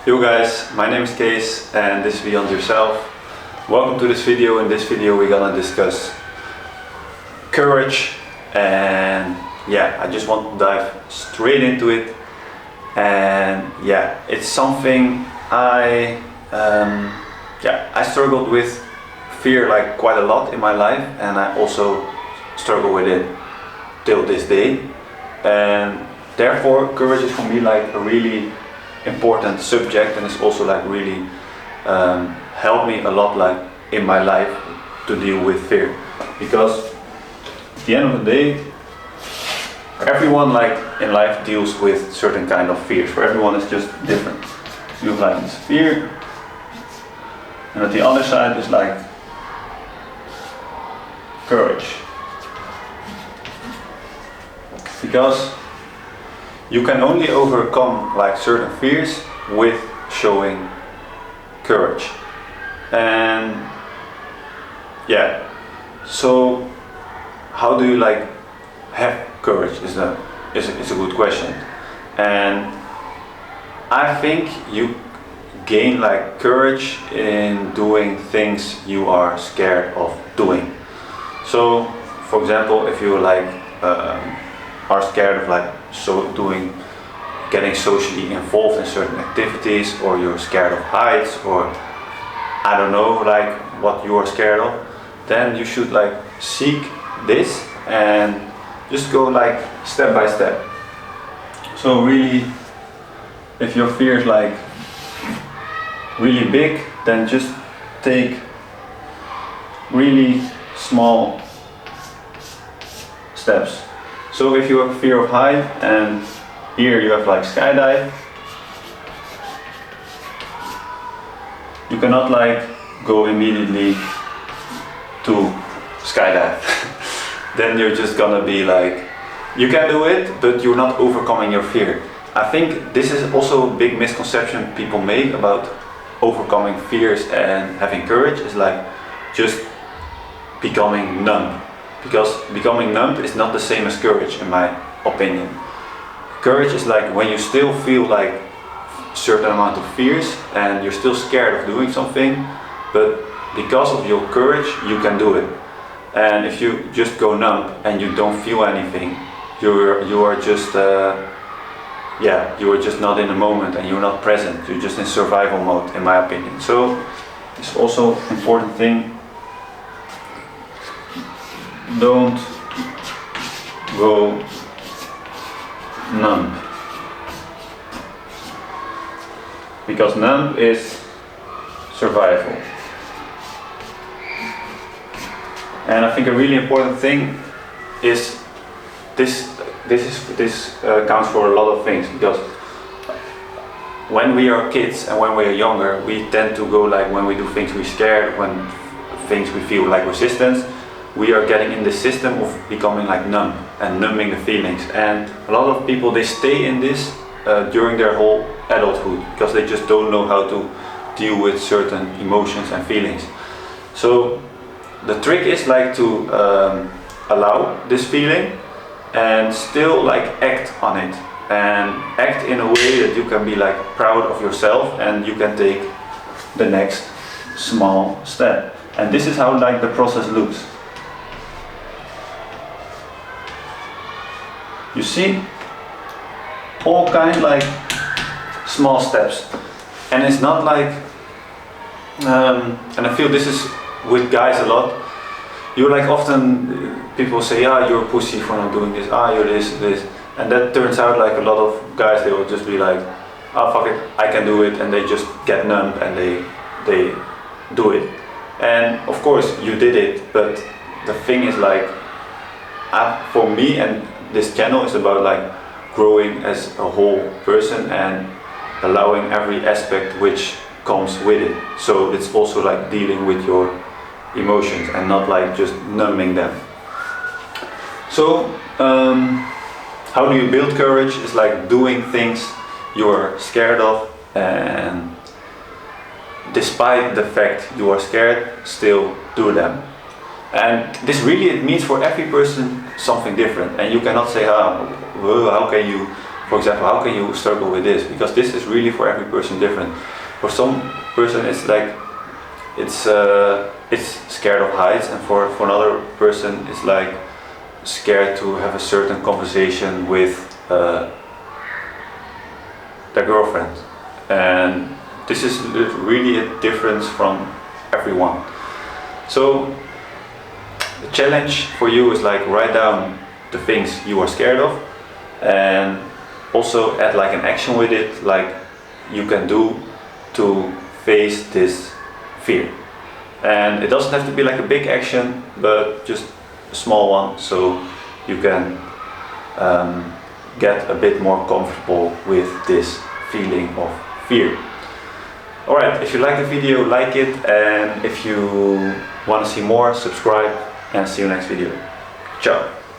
Yo guys, my name is Kees and this is Beyond Yourself. Welcome to this video. In this video we're gonna discuss courage, and I just want to dive straight into it. And it's something I struggled with fear like quite a lot in my life, and I also struggle with it till this day. And therefore courage is for me like a really important subject, and it's also like really helped me a lot like in my life to deal with fear, because at the end of the day everyone like in life deals with certain kind of fears. For everyone it's just different. You have like this fear, and at the other side is like courage, because you can only overcome like certain fears with showing courage. And so how do you like have courage is a good question. And I think you gain like courage in doing things you are scared of doing. So for example, if you like are scared of like getting socially involved in certain activities, or you're scared of heights, or I don't know like what you are scared of, then you should like seek this and just go like step by step. So really, if your fear is like really big, then just take really small steps. So if you have fear of height, and here you have like skydive, you cannot like go immediately to skydive. Then you're just gonna be like, you can do it, but you're not overcoming your fear. I think this is also a big misconception people make about overcoming fears and having courage, is like just becoming numb. Because becoming numb is not the same as courage, in my opinion. Courage is like when you still feel like a certain amount of fears and you're still scared of doing something, but because of your courage you can do it. And if you just go numb and you don't feel anything, you are just not in the moment, and you're not present. You're just in survival mode, in my opinion. So it's also an important thing. Don't go numb, because numb is survival. And I think a really important thing is this counts for a lot of things, because when we are kids and when we are younger, we tend to go like, when we do things we're scared, when things we feel like resistance, we are getting in the system of becoming like numb and numbing the feelings. And a lot of people, they stay in this during their whole adulthood, because they just don't know how to deal with certain emotions and feelings. So the trick is like to allow this feeling and still like act on it, and act in a way that you can be like proud of yourself, and you can take the next small step. And this is how like the process looks. You see, all kind like small steps, and it's not like and I feel this is with guys a lot. You're like, often people say, you're a pussy for not doing this, you're this, and that turns out like a lot of guys, they will just be like, fuck it, I can do it, and they just get numb and they do it. And of course you did it, but the thing is like, for me, and this channel is about like growing as a whole person and allowing every aspect which comes with it. So it's also like dealing with your emotions and not like just numbing them. So how do you build courage? It's like doing things you're scared of, and despite the fact you are scared, still do them. And this really, it means for every person something different, and you cannot say, how can you for example, how can you struggle with this? Because this is really for every person different. For some person it's like it's scared of heights, and for another person it's like scared to have a certain conversation with their girlfriend. And this is really a difference from everyone. So the challenge for you is like write down the things you are scared of, and also add like an action with it, like you can do to face this fear. And it doesn't have to be like a big action, but just a small one, so you can get a bit more comfortable with this feeling of fear. Alright, if you like the video, like it, and if you want to see more, subscribe, and see you next video. Ciao!